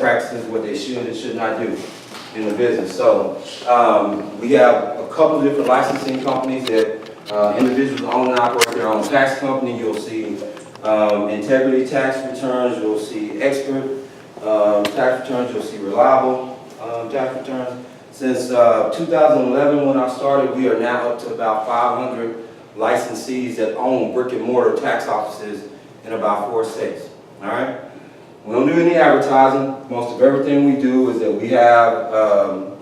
practices, what they should and should not do in the business. So we have a couple of different licensing companies that individuals own and operate their own tax company. You'll see integrity tax returns, you'll see expert tax returns, you'll see reliable tax returns. Since 2011, when I started, we are now up to about 500 licensees that own brick and mortar tax offices in about 4 states. All right? We don't do any advertising. Most of everything we do is that we have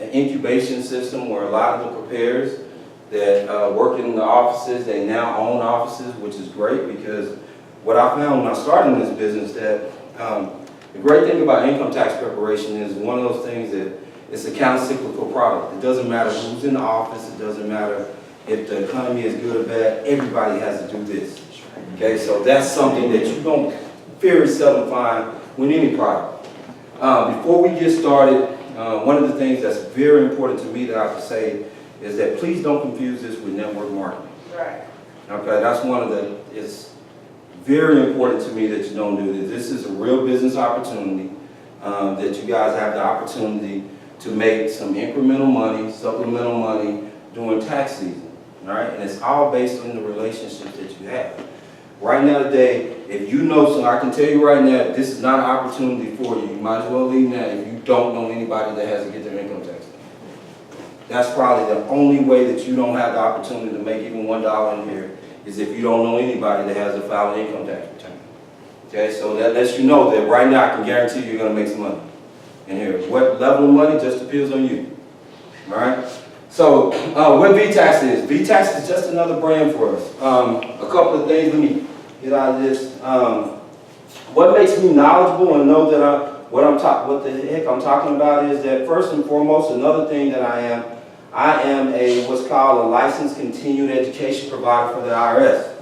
an incubation system where a lot of the preparers that work in the offices, they now own offices, which is great, because what I found when I started in this business that the great thing about income tax preparation is one of those things that it's a counter-cyclical product. It doesn't matter who's in the office. It doesn't matter if the economy is good or bad. Everybody has to do this. Okay, so that's something that you don't very seldom find with any product. Before we get started, one of the things that's very important to me that I have to say is that please don't confuse this with network marketing. Right. Okay, that's one of the, it's very important to me that you don't do this. This is a real business opportunity, that you guys have the opportunity to make some incremental money, supplemental money during tax season, all right? And it's all based on the relationships that you have. Right now today, if you know, so I can tell you right now, this is not an opportunity for you. You might as well leave now if you don't know anybody that has to get their income tax. That's probably the only way that you don't have the opportunity to make even $1 in here is if you don't know anybody that has a filed income tax return. Okay, so that lets you know that right now I can guarantee you're going to make some money in here. What level of money just depends on you. All right? So what VTax is? VTax is just another brand for us. A couple of things, let me get out of this. What makes me knowledgeable and know that what the heck I'm talking about is that first and foremost, another thing that I am a what's called a licensed continued education provider for the IRS.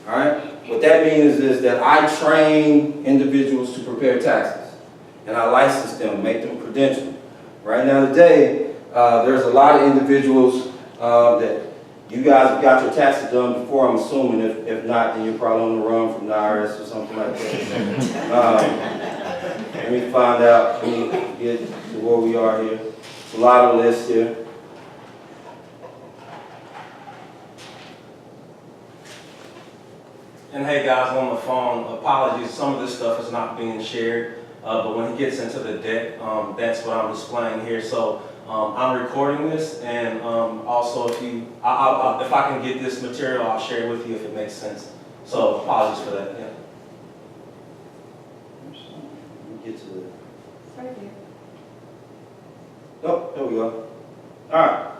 All right? What that means is that I train individuals to prepare taxes. And I license them, make them credentialed. Right now today, there's a lot of individuals that you guys have got your taxes done before, I'm assuming. If not, then you're probably on the run from the IRS or something like that. Let me find out, let me get to where we are here. It's a lot of lists here. And hey guys, on the phone, apologies, some of this stuff is not being shared, but when he gets into the deck, that's what I'm displaying here. So I'm recording this, and also if I can get this material, I'll share it with you if it makes sense. So apologies for that. Yeah. Let me get to the. It's right here. Oh, there we go. All right.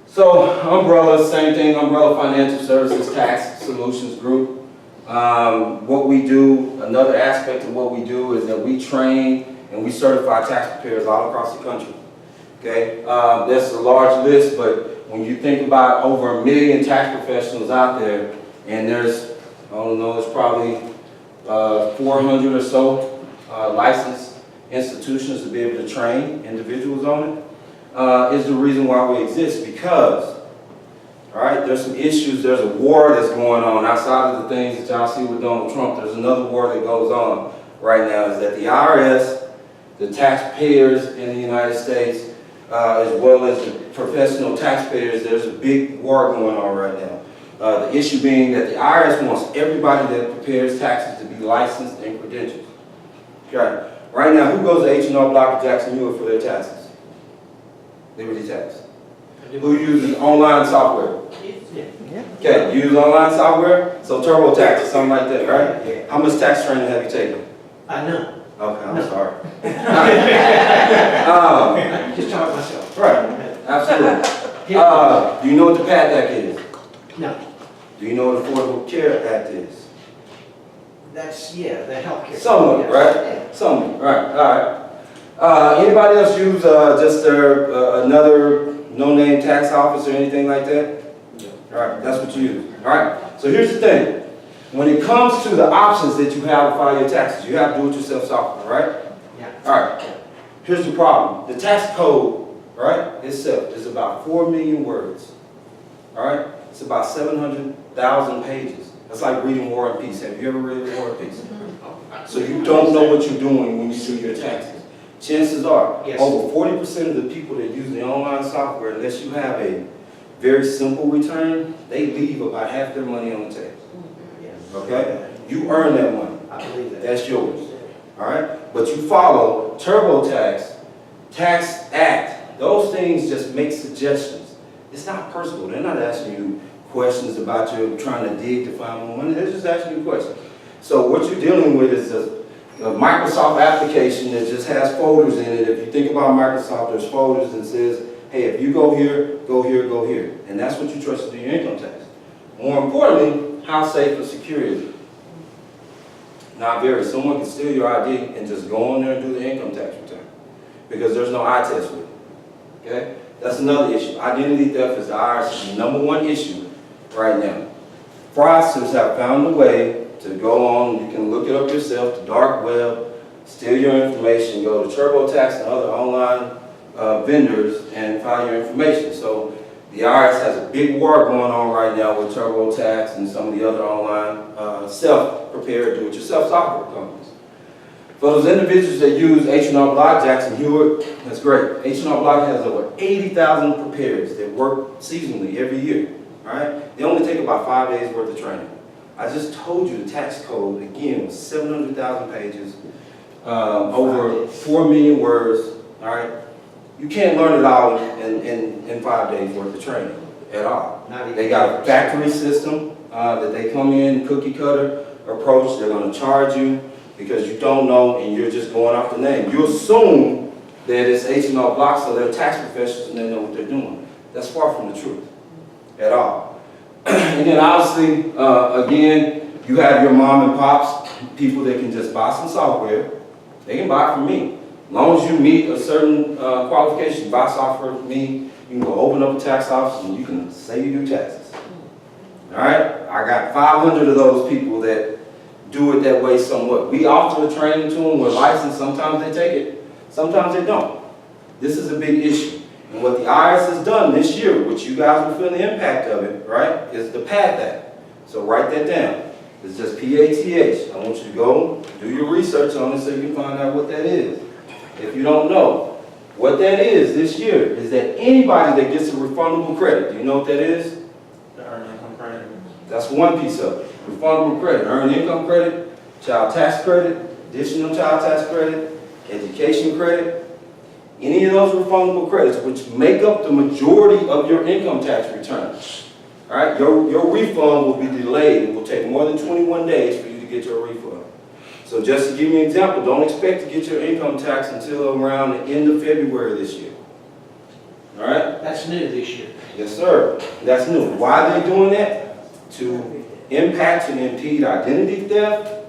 So Umbrella, same thing, Umbrella Financial Services Tax Solutions Group. What we do, another aspect of what we do is that we train and we certify tax preparers all across the country. Okay, that's a large list, but when you think about over 1 million tax professionals out there, and there's, I don't know, there's probably 400 or so licensed institutions to be able to train individuals on it. Is the reason why we exist, because, all right, there's some issues, there's a war that's going on outside of the things that y'all see with Donald Trump. There's another war that goes on right now, is that the IRS, the taxpayers in the United States, as well as the professional taxpayers, there's a big war going on right now. The issue being that the IRS wants everybody that prepares taxes to be licensed and credentialed. Okay, right now, who goes to H&R Block or Jackson Hewitt for their taxes? Liberty Tax. Who uses online software? Okay, you use online software? So TurboTax or something like that, right? How much tax training have you taken? None. Okay, I'm sorry. Just taught myself. Right, absolutely. Do you know what the PATH Act is? No. Do you know what the Affordable Care Act is? That's, yeah, the healthcare. Somewhat, Yes. right? Yeah. Somewhat, right, all right. Anybody else use just their another no-name tax office or anything like that? Yeah. All right, that's what you use. All right, so here's the thing. When it comes to the options that you have to file your taxes, you have do-it-yourself software, right? Yeah. All right, here's the problem. The tax code, right, itself is about 4 million words. All right, it's about 700,000 pages. That's like reading War and Peace. Have you ever read War and Peace? So you don't know what you're doing when you do your chances are, Yes. over 40% of the people that use the online software, unless you have a very simple return, they leave about half their money on the table. Yeah. Okay? You earn that money. I believe that. That's yours. All right? But you follow TurboTax, Tax Act. Those things just make suggestions. It's not personal. They're not asking you questions about you trying to dig to find more money. They're just asking you questions. So what you're dealing with is a Microsoft application that just has folders in it. If you think about Microsoft, there's folders that says, hey, if you go here, go here, go here. And that's what you trust to do your income tax. More importantly, how safe and secure is it? Not very. Someone can steal your ID and just go on there and do the income tax return because there's no eye test with it. Okay? That's another issue. Identity theft is the IRS's #1 issue right now. Fraudsters have found a way to go on, you can look it up yourself, the dark web, steal your information, go to TurboTax and other online vendors and file your information. So the IRS has a big war going on right now with TurboTax and some of the other online self-prepared do-it-yourself software companies. For those individuals that use H&R Block, Jackson Hewitt, that's great. H&R Block has over 80,000 preparers that work seasonally every year. All right? They only take about 5 days worth of training. I just told you the tax code, again, was 700,000 pages, over 4 million words. All right? You can't learn it all in 5 days worth of training at all. They got a factory system that they come in, cookie cutter approach. They're going to charge you because you don't know and you're just going off the name. You assume that it's H&R Block, so they're tax professionals and they know what they're doing. That's far from the truth at all. And then obviously, again, you have your mom and pops, people that can just buy some software. They can buy it from me. As long as you meet a certain qualification, buy software from me, you can go open up a tax office and you can say you do taxes. All right? I got 500 of those people that do it that way somewhat. We offer the training to them, we're licensed, sometimes they take it, sometimes they don't. This is a big issue. And what the IRS has done this year, which you guys will feel the impact of it, right, is the PATH Act. So write that down. It's just PATH. I want you to go do your research on it so you can find out what that is. If you don't know, what that is this year is that anybody that gets a refundable credit, do you know what that is? The earned income credit. That's one piece of it. Refundable credit, earned income credit, child tax credit, additional child tax credit, education credit. Any of those refundable credits, which make up the majority of your income tax return. All right, your refund will be delayed. It will take more than 21 days for you to get your refund. So just to give you an example, don't expect to get your income tax until around the end of February this year. All right? That's new this year. Yes, sir. That's new. Why are they doing that? To impact and impede identity theft,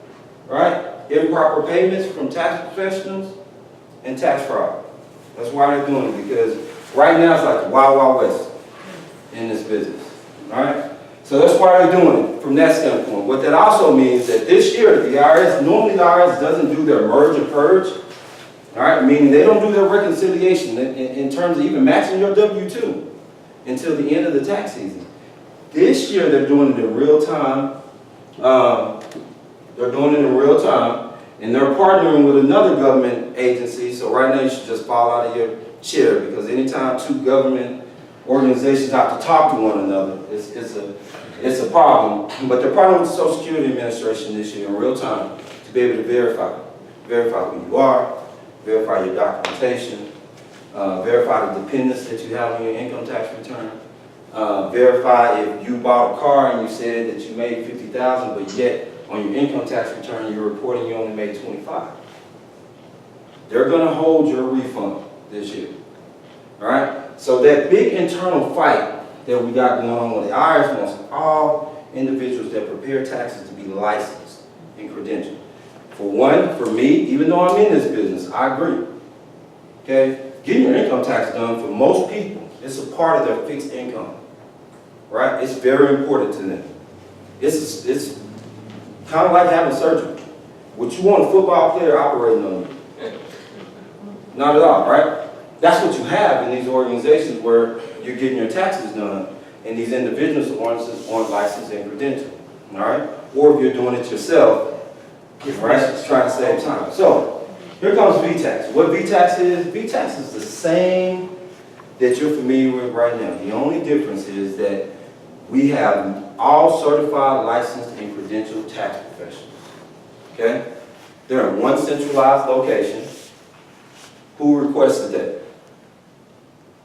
right? Improper payments from tax professionals and tax fraud. That's why they're doing it, because right now it's like the wild, wild west in this business. All right? So that's why they're doing it from that standpoint. What that also means that this year, the IRS, normally the IRS doesn't do their merge and purge, all right? Meaning they don't do their reconciliation in terms of even matching your W-2 until the end of the tax season. This year, they're doing it in real time. They're doing it in real time, and they're partnering with another government agency. So right now, you should just fall out of your chair, because anytime two government organizations have to talk to one another, it's a problem. But they're partnering with the Social Security Administration this year in real time to be able to verify who you are, verify your documentation, verify the dependents that you have on your income tax return. Verify if you bought a car and you said that you made $50,000, but yet on your income tax return you're reporting you only made $25,000. They're going to hold your refund this year. All right. So that big internal fight that we got going on with the IRS wants all individuals that prepare taxes to be licensed and credentialed. For one, for me, even though I'm in this business, I agree. Okay, getting your income tax done for most people, it's a part of their fixed income. Right? It's very important to them. It's kind of like having surgery. Would you want a football player operating on you? Not at all, right? That's what you have in these organizations where you're getting your taxes done, and these individuals aren't licensed and credentialed. All right? Or if you're doing it yourself, right? Trying to save time. So here comes VTax. What VTax is the same that you're familiar with right now. The only difference is that we have all certified, licensed, and credentialed tax professionals. Okay? They're in one centralized location. Who requested that?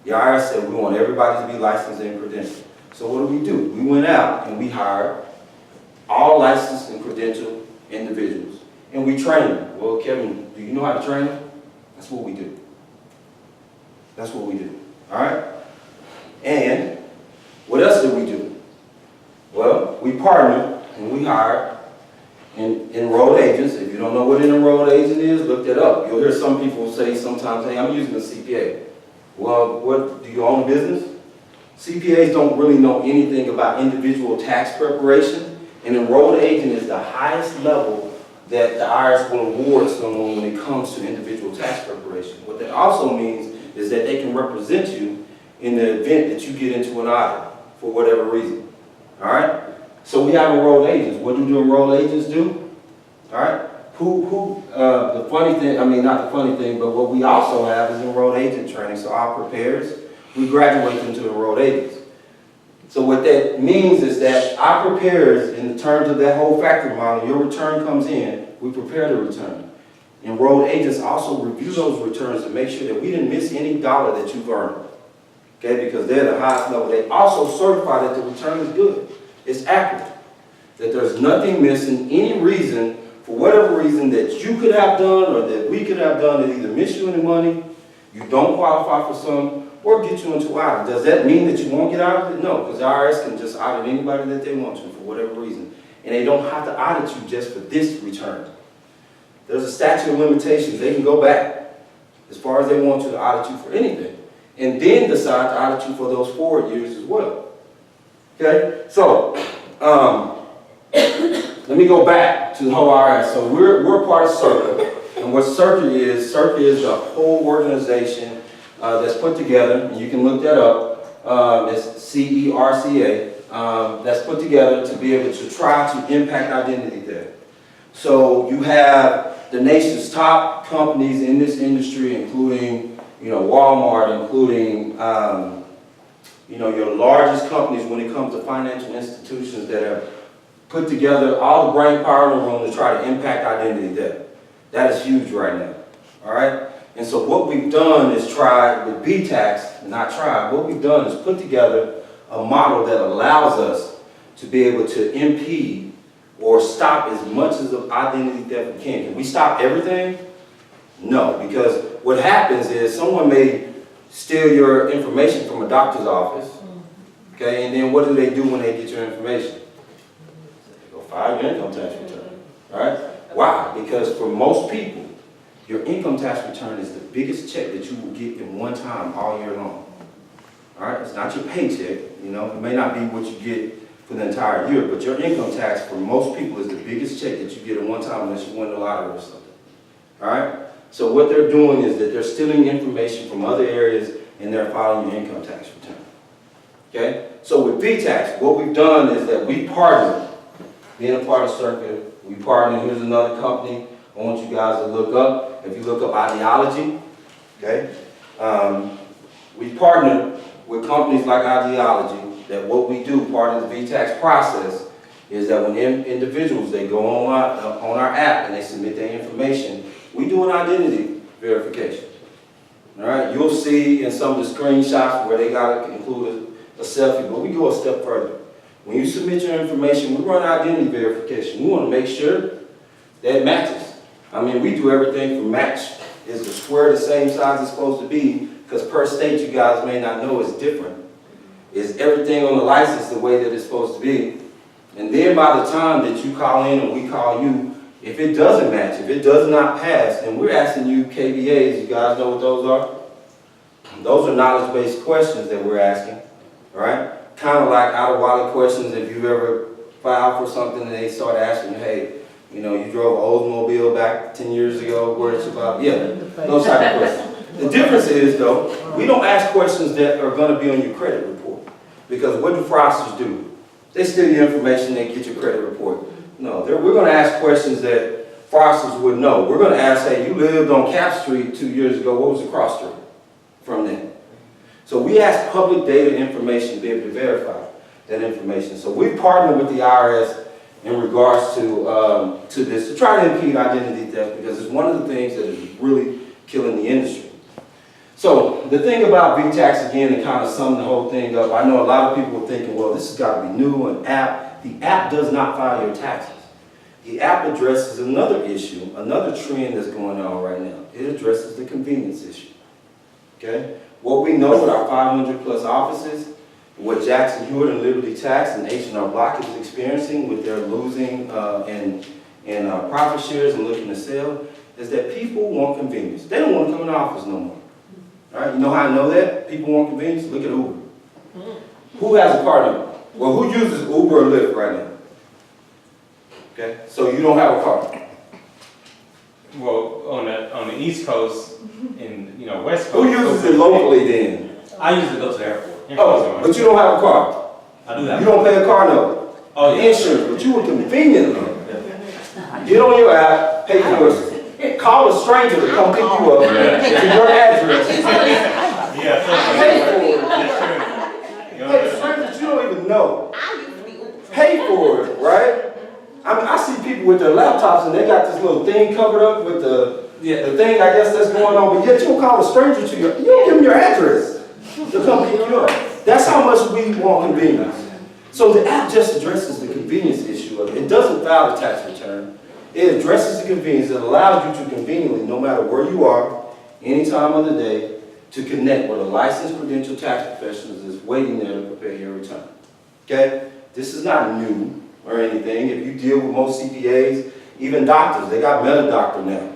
The IRS said we want everybody to be licensed and credentialed. So what do? We went out and we hired all licensed and credentialed individuals. And we trained them. Well, Kevin, do you know how to train them? That's what we do. That's what we do. All right? And what else did we do? Well, we partnered and we hired enrolled agents. If you don't know what an enrolled agent is, look that up. You'll hear some people say sometimes, hey, I'm using a CPA. Well, what, do you own a business? CPAs don't really know anything about individual tax preparation. An enrolled agent is the highest level that the IRS will award someone when it comes to individual tax preparation. What that also means is that they can represent you in the event that you get into an audit for whatever reason. All right? So we have enrolled agents. What do enrolled agents do? All right? The funny thing, I mean, not the funny thing, but what we also have is enrolled agent training. So our preparers, we graduate them to enrolled agents. So what that means is that our preparers, in terms of that whole factory model, your return comes in, we prepare the return. Enrolled agents also review those returns to make sure that we didn't miss any dollar that you've earned. Okay, because they're the highest level. They also certify that the return is good. It's accurate. That there's nothing missing, any reason, for whatever reason that you could have done or that we could have done that either miss you any money, you don't qualify for some, or get you into audit. Does that mean that you won't get out of it? No, because the IRS can just audit anybody that they want to for whatever reason. And they don't have to audit you just for this return. There's a statute of limitations. They can go back as far as they want to audit you for anything. And then decide to audit you for those 4 years as well. Okay? So, let me go back to the whole IRS. So we're part of CIRCA. And what CIRCA is a whole organization that's put together, and you can look that up, it's CERCA, that's put together to be able to try to impact identity theft. So you have the nation's top companies in this industry, including, Walmart, including, your largest companies when it comes to financial institutions that have put together all the brain power in the room to try to impact identity theft. That is huge right now, all right? And so what we've done is tried with VTax, what we've done is put together a model that allows us to be able to impede or stop as much as the identity theft we can. Can we stop everything? No, because what happens is someone may steal your information from a doctor's office, okay, and then what do they do when they get your information? They go file your income tax return, all right? Why? Because for most people, your income tax return is the biggest check that you will get in one time all year long. All right? It's not your paycheck, it may not be what you get for the entire year, but your income tax for most people is the biggest check that you get in one time unless you win the lottery or something. All right? So what they're doing is that they're stealing information from other areas and they're filing your income tax return. Okay? So with VTax, what we've done is that we partnered, being a part of CIRCA, we partnered, here's another company I want you guys to look up. If you look up Ideology, okay? We partnered with companies like Ideology that what we do, part of the VTax process, is that when individuals, they go on our app and they submit their information, we do an identity verification. All right? You'll see in some of the screenshots where they got to include a selfie, but we go a step further. When you submit your information, we run identity verification. We want to make sure that it matches. I mean, we do everything from match. Is the square the same size it's supposed to be? Because per state, you guys may not know, it's different. Is everything on the license the way that it's supposed to be? And then by the time that you call in and we call you, if it doesn't match, if it does not pass, then we're asking you KBAs. You guys know what those are? Those are knowledge-based questions that we're asking, all right? Kind of like out-of-wallet questions if you've ever filed for something and they start asking you, hey, you drove an Oldsmobile back 10 years ago, where's about, those type of questions. The difference is, though, we don't ask questions that are going to be on your credit report. Because what do fraudsters do? They steal your information, they get your credit report. No, we're going to ask questions that fraudsters would know. We're going to ask, hey, you lived on Cap Street 2 years ago. What was the cross street from there? So we ask public data information to be able to verify that information. So we partner with the IRS in regards to this, to try to impede identity theft, because it's one of the things that is really killing the industry. So the thing about VTax, again, and kind of summing the whole thing up, I know a lot of people are thinking, well, this has got to be new, an app. The app does not file your taxes. The app addresses another issue, another trend that's going on right now. It addresses the convenience issue. Okay? What we know with our 500 plus offices, what Jackson Hewitt and Liberty Tax and H&R Block is experiencing with their losing and profit shares and looking to sell, is that people want convenience. They don't want to come in the office no more. All right? You know how I know that? People want convenience? Look at Uber. Who has a car number? Well, who uses Uber or Lyft right now? Okay? So you don't have a car. Well, on the East Coast and West Coast. Who uses it locally then? I usually go to the airport. Oh, but you don't have a car. I do that. You don't pay a car note. Oh, yeah. Insurance, but you will conveniently get on your app, pay for it, call a stranger to come pick you up to your address. Pay for it. Pay strangers you don't even know. Pay for it, right? I mean, I see people with their laptops and they got this little thing covered up with the thing, I guess, that's going on, but yet you'll call a stranger to you don't give them your address to come pick you up. That's how much we want convenience. So the app just addresses the convenience issue of it. It doesn't file the tax return. It addresses the convenience. It allows you to conveniently, no matter where you are, any time of the day, to connect with a licensed credentialed tax professional that's waiting there to prepare your return. Okay? This is not new or anything. If you deal with most CPAs, even doctors, they got MetaDoctor now.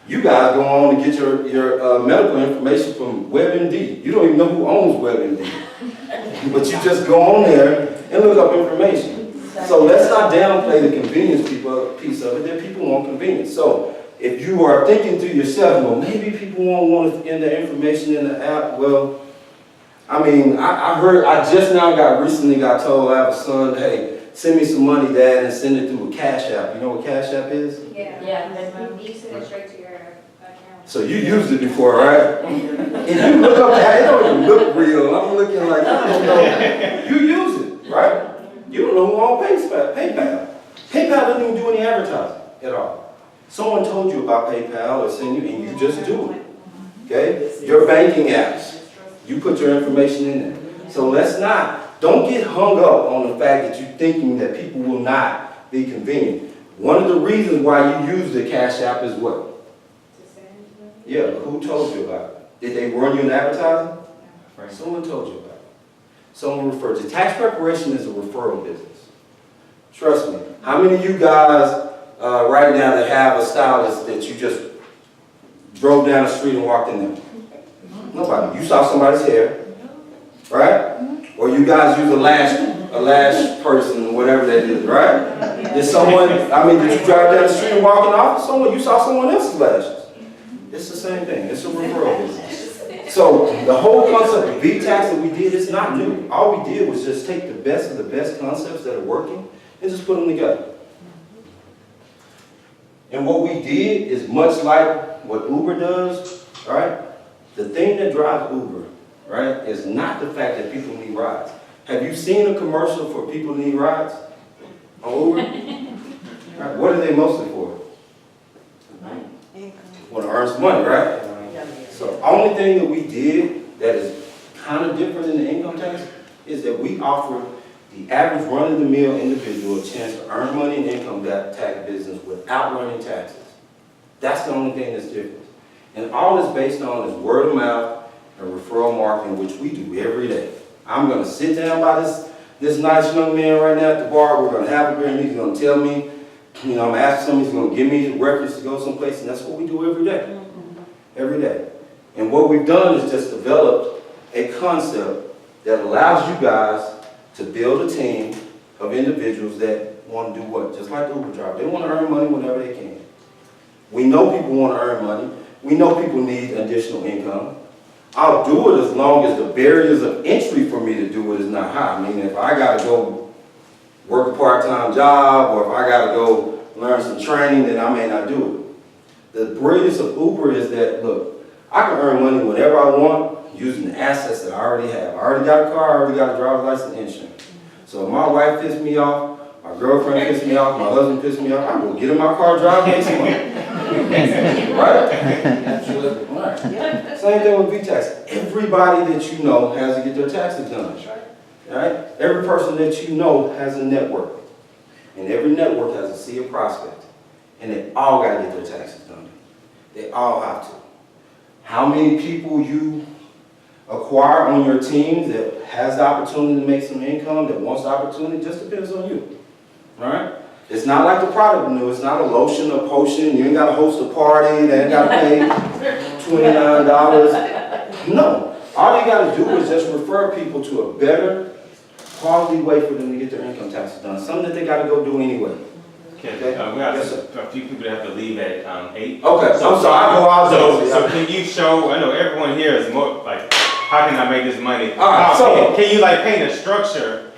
You guys go on to get your medical information from WebMD. You don't even know who owns WebMD. But you just go on there and look up information. So let's not downplay the convenience piece of it, that people want convenience. So if you are thinking to yourself, well, maybe people won't want to enter information in the app, well, I mean, I just now recently got told, I have a son, hey, send me some money, Dad, and send it through a Cash App. You know what Cash App is? Yeah. You send it straight to your account. So you used it before, right? If you look up that, it don't even look real. I'm looking like, I don't know. You use it, right? You don't know who owns PayPal. PayPal doesn't even do any advertising at all. Someone told you about PayPal or send you, and you just do it. Okay? Your banking apps, you put your information in there. So don't get hung up on the fact that you're thinking that people will not be convenient. One of the reasons why you use the Cash App is what? Yeah, but who told you about it? Did they run you an advertising? Right. Someone told you about it. Someone referred you. Tax preparation is a referral business. Trust me. How many of you guys right now that have a stylist that you just drove down the street and walked in there? Nobody. You saw somebody's hair, right? Or you guys use a lash person, whatever that is, right? Did you drive down the street and walk in the office? You saw someone else's lashes. It's the same thing. It's a referral business. So the whole concept of VTax that we did is not new. All we did was just take the best of the best concepts that are working and just put them together. And what we did is much like what Uber does, right? The thing that drives Uber, right, is not the fact that people need rides. Have you seen a commercial for people who need rides on Uber? Right? What are they mostly for? Want to earn some money, right? So the only thing that we did that is kind of different than the income tax is that we offer the average run-of-the-mill individual a chance to earn money in income tax business without running taxes. That's the only thing that's different. And all it's based on is word of mouth and referral marketing, which we do every day. I'm going to sit down by this nice young man right now at the bar. We're going to have a beer and he's going to tell me, I'm going to ask somebody, he's going to give me a reference to go someplace, and that's what we do every day. Every day. And what we've done is just developed a concept that allows you guys to build a team of individuals that want to do what? Just like the Uber driver. They want to earn money whenever they can. We know people want to earn money. We know people need additional income. I'll do it as long as the barriers of entry for me to do it is not high. I mean, if I got to go work a part-time job, or if I got to go learn some training that I may not do it. The brilliance of Uber is that, look, I can earn money whenever I want using the assets that I already have. I already got a car, I already got a driver's license and insurance. So if my wife pisses me off, my girlfriend pisses me off, my husband pisses me off, I'm gonna get in my car, drive, and make some money. Right? Absolutely. Right. Same thing with VTax. Everybody that you know has to get their taxes done. Right? Every person that you know has a network. And every network has a sea of prospects. And they all got to get their taxes done. They all have to. How many people you acquire on your team that has the opportunity to make some income, that wants the opportunity, just depends on you. All right? It's not like the product menu. It's not a lotion or potion. You ain't got to host a party. They ain't got to pay $29. No. All you got to do is just refer people to a better quality way for them to get their income taxes done. Something that they got to go do anyway. Okay, Okay. we have Yes, sir. a few people that have to leave at 8. Okay, so I'm sorry. I go out So can you show, I know everyone here is more like, how can I make this money? All right, so- Can you like paint a structure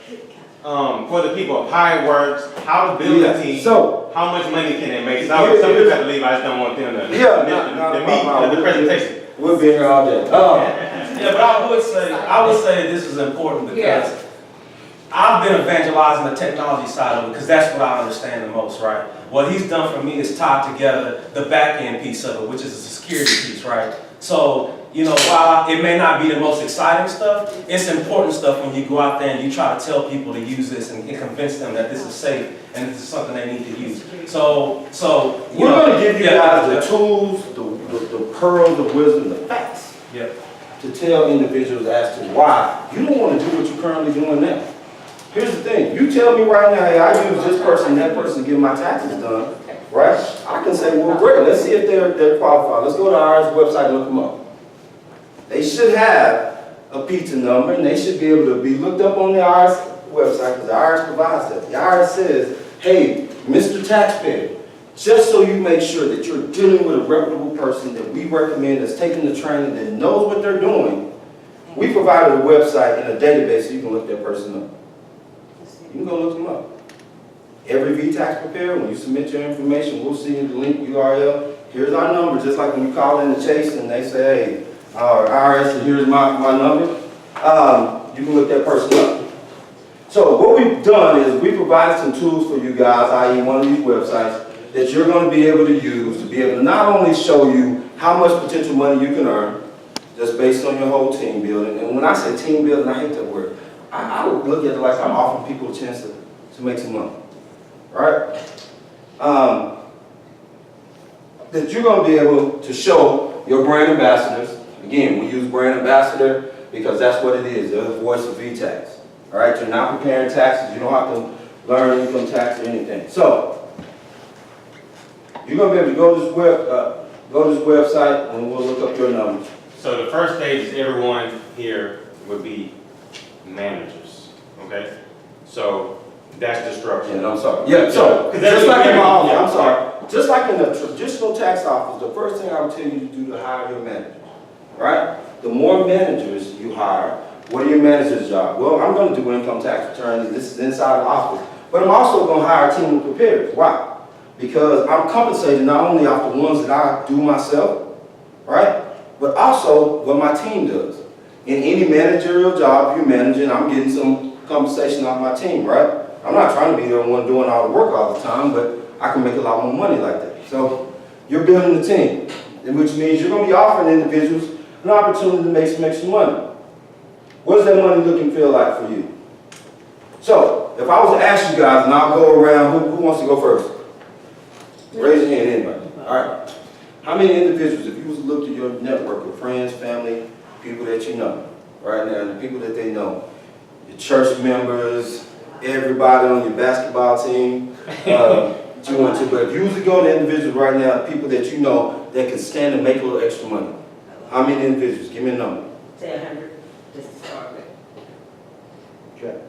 for the people, how it works, how to build a team, So, how much money can they make? Yeah, Some people yeah. have to leave, I just don't want them to Yeah, meet the presentation. we'll be here all day. Yeah, but I would say this is important because I've been evangelizing the technology side of it because that's what I understand the most, right? What he's done for me is tied together the back end piece of it, which is a security piece, right? So, you know, while it may not be the most exciting stuff, it's important stuff when you go out there and you try to tell people to use this and convince them that this is safe and this is something they need to use. So We're going to give you guys the tools, the pearls of wisdom, the facts to tell individuals as to why you don't want to do what you're currently doing now. Here's the thing. You tell me right now, hey, I use this person and that person to get my taxes done, right? I can say, well, great. Let's see if they're qualified. Let's go to our IRS website and look them up. They should have a pizza number, and they should be able to be looked up on the IRS website because the IRS provides that. The IRS says, hey, Mr. Taxpayer, just so you make sure that you're dealing with a reputable person that we recommend that's taking the training, that knows what they're doing, we provided a website and a database so you can look that person up. You can go look them up. Every VTax preparer, when you submit your information, we'll see the link URL. Here's our number, just like when you call in the Chase and they say, hey, IRS, here's my number. You can look that person up. So what we've done is we provided some tools for you guys, i.e. one of these websites, that you're going to be able to use to be able to not only show you how much potential money you can earn, just based on your whole team building. And when I say team building, I hate that word. I would look at it like I'm offering people a chance to make some money, right? That you're going to be able to show your brand ambassadors. Again, we use brand ambassador because that's what it is. They're the voice of VTax. All right, you're not preparing taxes. You don't have to learn income tax or anything. So you're going to be able to go to this website and we'll look up your numbers. So the first page is everyone here would be managers, okay? So that's the structure. And I'm sorry. Yeah, so just like in my office, I'm sorry. Just like in the traditional tax office, the first thing I would tell you to do to hire your manager, right? The more managers you hire, what are your manager's job? Well, I'm going to do income tax returns. This is inside the office. But I'm also going to hire a team of preparers. Why? Because I'm compensated not only off the ones that I do myself, right? But also what my team does. In any managerial job you're managing, I'm getting some compensation off my team, right? I'm not trying to be the one doing all the work all the time, but I can make a lot more money like that. So you're building a team, which means you're going to be offering individuals an opportunity to make some money. What does that money look and feel like for you? So if I was to ask you guys, and I'll go around, who wants to go first? Raise your hand, anybody. All right. How many individuals, if you was to look at your network of friends, family, people that you know, right now, the people that they know, your church members, everybody on your basketball team that you went to, but if you was to go to individuals right now, people that you know that can stand and make a little extra money, how many individuals? Give me a number. Say 100, just to start with. Okay.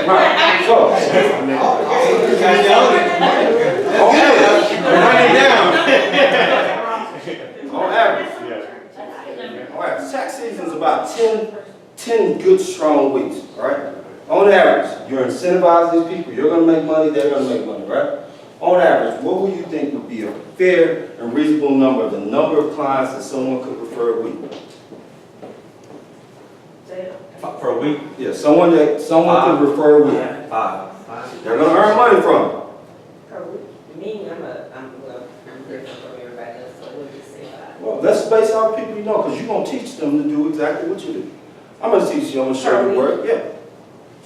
Right. So, on average, tax season is about 10 good strong weeks, right? On average, you're incentivizing these people, you're gonna make money, they're gonna make money, right? On average, what would you think would be a fair and reasonable number, the number of clients that someone could refer a week? For a week? Yeah, someone could refer a week. Five. They're gonna earn money from it. Me, I'm different from everybody else, so we'll just say five. Well, let's base off people you know, because you're gonna teach them to do exactly what you do. I'm gonna teach you, I'm gonna show you work, yeah.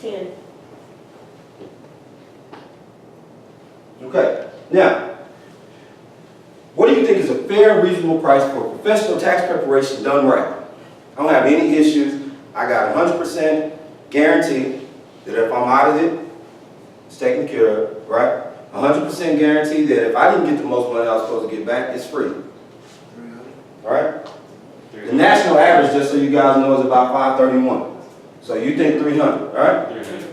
10. Okay, now, what do you think is a fair and reasonable price for professional tax preparation done right? I don't have any issues. I got 100% guarantee that if I'm out of it, it's taken care of, right? 100% guarantee that if I didn't get the most money I was supposed to get back, it's free. All right? The national average, just so you guys know, is about 531. So you think 300, all right? 300.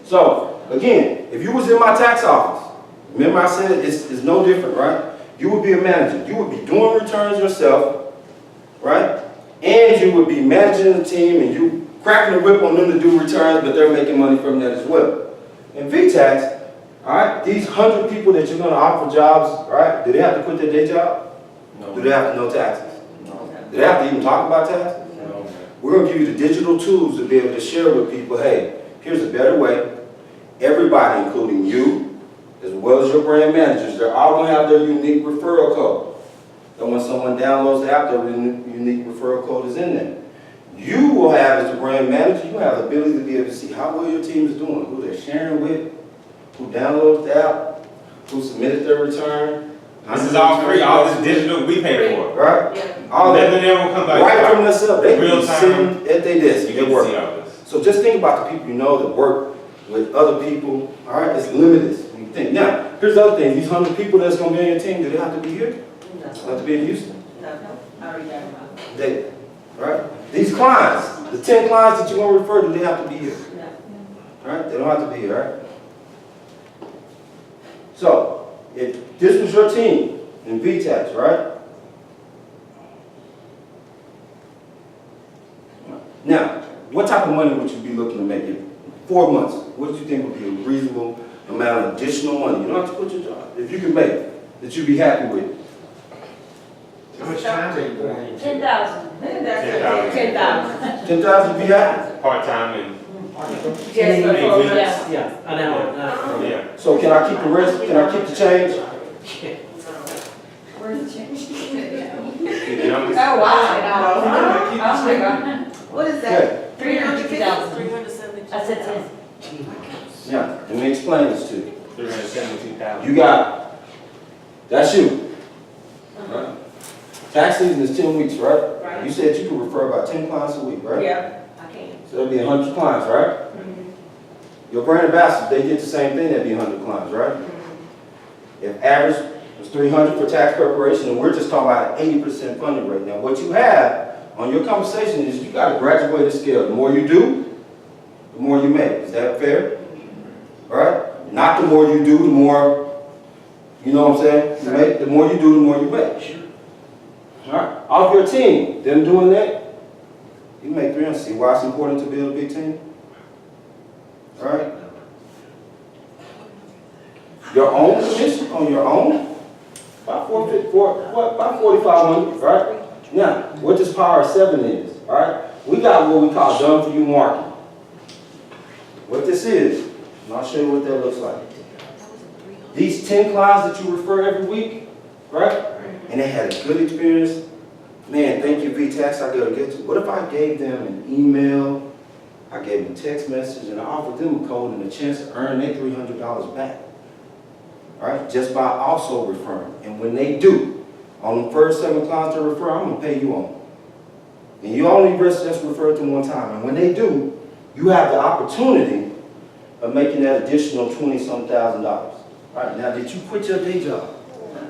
So, again, if you was in my tax office, remember I said it's no different, right? You would be a manager. You would be doing returns yourself, right? And you would be managing the team and you cracking the whip on them to do returns, but they're making money from that as well. In VTax, all right, these 100 people that you're going to offer jobs, right, do they have to quit their day job? No. Do they have to know taxes? No. Do they have to even talk about taxes? No. We're going to give you the digital tools to be able to share with people, hey, here's a better way. Everybody, including you, as well as your brand managers, they're all going to have their unique referral code. And when someone downloads the app, their unique referral code is in there. You will have, as the brand manager, you have the ability to be able to see how well your team is doing, who they're sharing with, who downloaded the app, who submitted their return. This is all free, all this digital, we pay for it. Right? Yeah. All Nothing that, ever come back. right from themselves. They can Real be time. sitting at their desk You at get to work. see all this. So just think about the people you know that work with other people. All right, it's limited. You think. Now, here's the other thing. These 100 people that's going to be on your team, do they have to be here? No. They have to be in Houston. No, I already got them out. They, right? These clients, the 10 clients that you're going to refer, do they have to be here? No. All right? They don't have to be here, right? So, if this was your team in VTax, right? Now, what type of money would you be looking to make in 4 months? What do you think would be a reasonable amount of additional money? You don't have to quit your job. If you can make it, that you'd be happy with. How much time are you going into? 10,000. 10,000. 10,000. 10,000 be happy? Part-time and, Just for Hey, 4 we- months. Yeah, an hour. yeah. So can I keep the rest? Can I keep the change? Where's the change? See the numbers? Oh, wow. Oh, my God. What is Okay. 350,000. I said 10. Now, let me explain this to you. 372,000. You got, that's you. Right? Tax season is 10 weeks, right? Right. You said you could refer about 10 clients a week, right? Yeah, I can. So that'd be 100 clients, right? Your brand ambassadors, they did the same thing, that'd be 100 clients, right? If average was 300 for tax preparation, and we're just talking about an 80% funding rate. Now, what you have on your conversation is you got a graduated scale. The more you do, the more you make. Is that fair? All right? Not the more you do, the more, you know what I'm saying? You make. The more you do, the more you make. All right? Off your team, them doing that, you make 300. See why it's important to build a big team? All right? Your own commission on your own, about 4,500, right? Now, what this Power 7 is, all right? We got what we call done for you marketing. What this is, and I'll show you what that looks like. These 10 clients that you refer every week, right? And they had a good experience. Man, thank you, VTax. I gotta get to. What if I gave them an email? I gave them a text message, and I offered them a code and a chance to earn their $300 back. All right, just by also referring. And when they do, on the first 7 clients they refer, I'm gonna pay you on. And you only just refer to them one time. And when they do, you have the opportunity of making that additional $20-some thousand. All right, now did you quit your day job?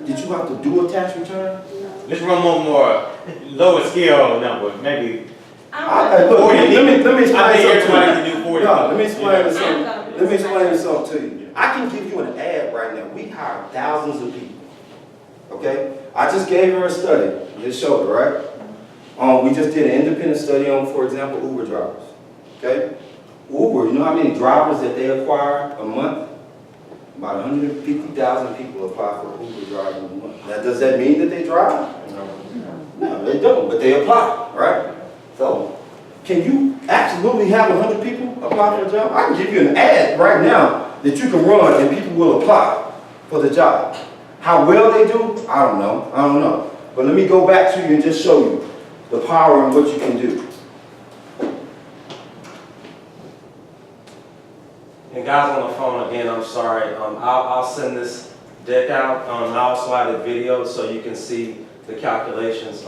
Did you have to do a tax return? Let's run one more lower scale number, maybe. Look, 40. let me explain I think something everybody to can you. do 40. No, let me explain this I'm something. gonna Let me explain something to you. I can give you an ad right now. We hire thousands of people. Okay? I just gave her a study. Just showed her, right? We just did an independent study on, for example, Uber drivers, okay? Uber, you know how many drivers that they acquire a month? About 150,000 people apply for Uber drivers a month. Now, does that mean that they drive? No, they don't, but they apply, right? So, can you absolutely have 100 people apply for a job? I can give you an ad right now that you can run and people will apply for the job. How well they do, I don't know. But let me go back to you and just show you the power and what you can do. And guys on the phone, again, I'm sorry. I'll send this deck out. I also added video so you can see the calculations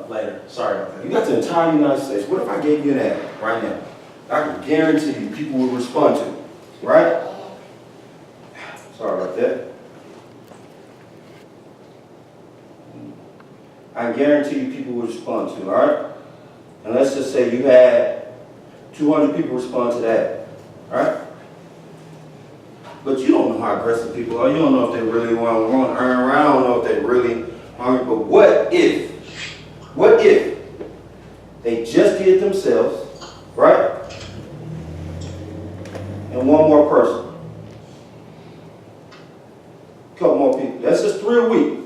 later. Sorry about that. You got the entire United States. What if I gave you an ad right now? I can guarantee you people will respond to it, right? Sorry about that. I guarantee you people will respond to it, all right? And let's just say you had 200 people respond to that, all right? But you don't know how aggressive people are. You don't know if they really want to earn around. I don't know if they really hungry. But what if they just did themselves, right? And one more person. A couple more people. That's just 3 a week.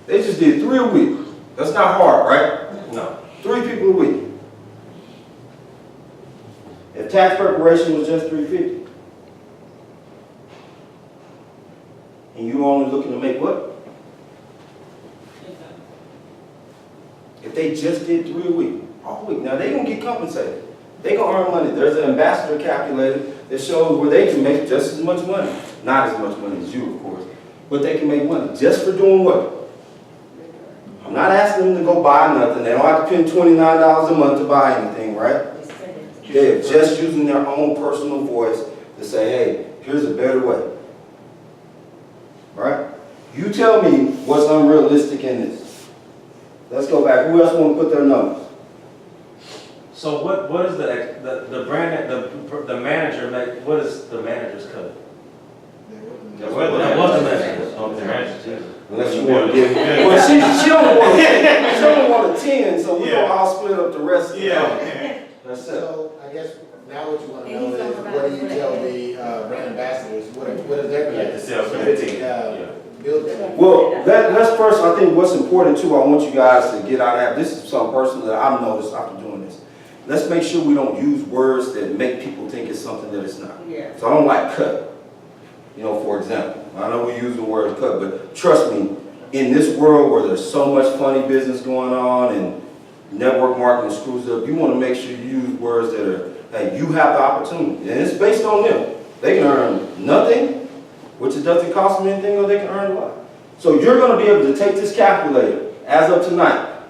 They just did 3 a week. That's not hard, right? No. 3 people a week. If tax preparation was just $350, and you only looking to make what? If they just did 3 a week, all week, now they gonna get compensated. They gonna earn money. There's an ambassador calculator that shows where they can make just as much money. Not as much money as you, of course, but they can make money just for doing what? I'm not asking them to go buy nothing. They don't have to spend $29 a month to buy anything, right? They're just using their own personal voice to say, hey, here's a better way. Right? You tell me what's unrealistic in this. Let's go back. Who else want to put their numbers? So what is the brand the manager make? What is the manager's cut? That That was the manager's. The manager's. Unless you want to give. Well, she only want a 10, so we're gonna all split up the rest of it. Yeah. That's it. So I guess now what you want to know is, what do you tell the brand ambassadors? What is their Yeah, the sales committee. build that? Well, let's first, I think what's important too, I want you guys to get out of that. This is something personal that I've noticed after doing this. Let's make sure we don't use words that make people think it's something that it's not. Yeah. So I don't like cut, you know, for example. I know we use the word cut, but trust me, in this world where there's so much funny business going on and network marketing screws up, you want to make sure you use words that are, hey, you have the opportunity. And it's based on them. They can earn nothing, which it doesn't cost them anything, or they can earn a lot. So you're going to be able to take this calculator as of tonight,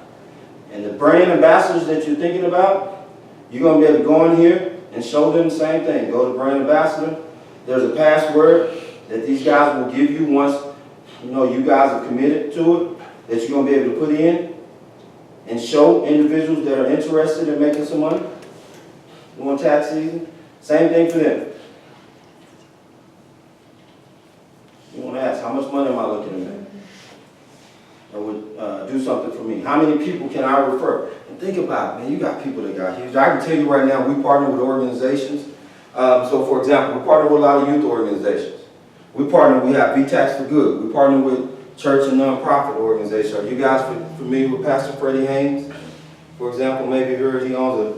and the brand ambassadors that you're thinking about, you're going to be able to go in here and show them the same thing. Go to brand ambassador. There's a password that these guys will give you once you guys are committed to it, that you're going to be able to put in and show individuals that are interested in making some money during tax season. Same thing for them. You want to ask, how much money am I looking to make? Or would do something for me? How many people can I refer? And think about it, man, you got people that got huge. I can tell you right now, we partner with organizations. So for example, we partner with a lot of youth organizations. We have VTax for Good. We partner with church and nonprofit organizations. Are you guys familiar with Pastor Freddie Haynes? For example, maybe you heard he owns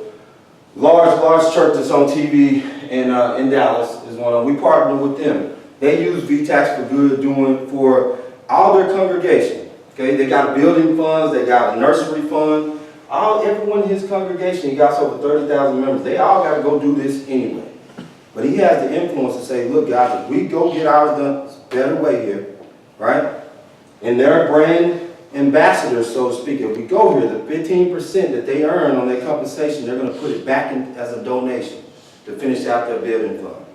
a large church that's on TV in Dallas. Is one of them. We partner with them. They use VTax for Good doing for all their congregation. Okay, they got building funds, they got a nursery fund. Everyone in his congregation, he got over 30,000 members. They all got to go do this anyway. But he has the influence to say, look guys, if we go get ours done, it's a better way here, right? And they're brand ambassadors, so to speak. If we go here, the 15% that they earn on their compensation, they're going to put it back in as a donation to finish out their building fund.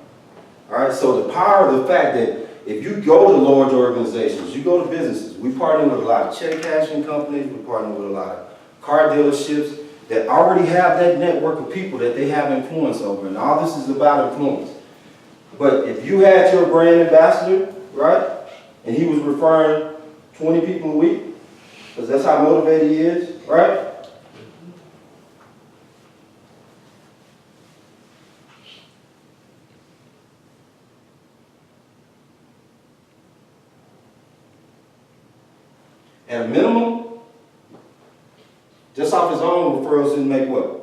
All right, so the power of the fact that if you go to large organizations, you go to businesses, we partner with a lot of check cashing companies, we partner with a lot of car dealerships that already have that network of people that they have influence over. And all this is about influence. But if you had your brand ambassador, right, and he was referring 20 people a week, because that's how motivated he is, right? at a minimum, just off his own referrals, he'll make what?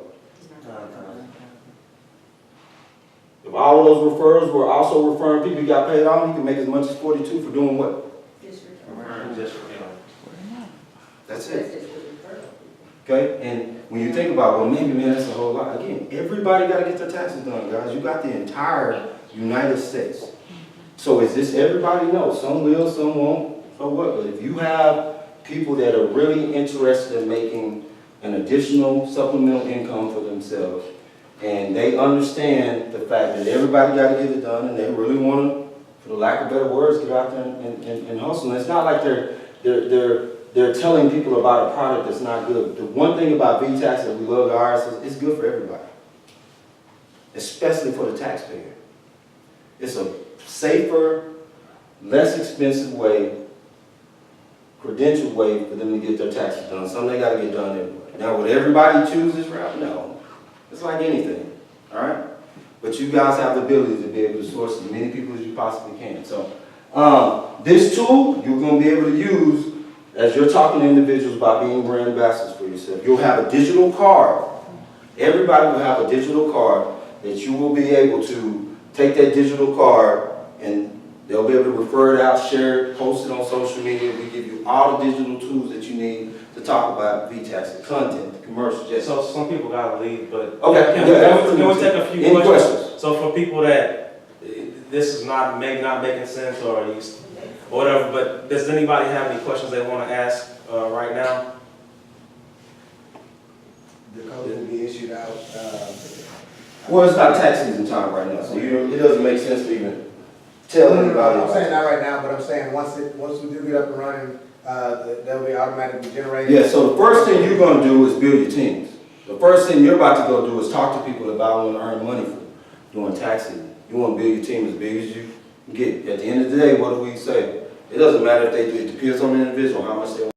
If all of those referrals were also referring people he got paid on, he can make as much as 42 for doing what? Just Just, you know. That's That's it. just the referral. Okay? And when you think about, well, maybe, man, that's a whole lot. Again, everybody got to get their taxes done, guys. You got the entire United States. So is this everybody? No. Some will, some won't. So what? But if you have people that are really interested in making an additional supplemental income for themselves, and they understand the fact that everybody got to get it done, and they really want to, for the lack of better words, get out there and hustle. And it's not like they're telling people about a product that's not good. The one thing about VTax that we love the IRS is it's good for everybody, especially for the taxpayer. It's a safer, less expensive way, credentialed way for them to get their taxes done. Something they got to get done anyway. Now, would everybody choose this route? No. It's like anything, all right? But you guys have the ability to be able to source as many people as you possibly can. So this tool you're going to be able to use as you're talking to individuals about being brand ambassadors for yourself. You'll have a digital card. Everybody will have a digital card that you will be able to take that digital card and they'll be able to refer it out, share it, post it on social media. We give you all the digital tools that you need to talk about VTax, the content, the commercials. Yes. So some people gotta leave, but. Okay. Can we take a few Any questions? questions? So for people that this is maybe not making sense or whatever, but does anybody have any questions they want to ask right now? The code will be issued out, Well, it's not tax season time right now, so it doesn't make sense to even tell anybody. I'm saying not right now, but I'm saying once we do get up and running, they'll be automatically generated. Yeah, so the first thing you're going to do is build your teams. The first thing you're about to go do is talk to people about wanting to earn money for doing tax season. You want to build your team as big as you can get. At the end of the day, what do we say? It doesn't matter if they do, it depends on the individual, how much they want.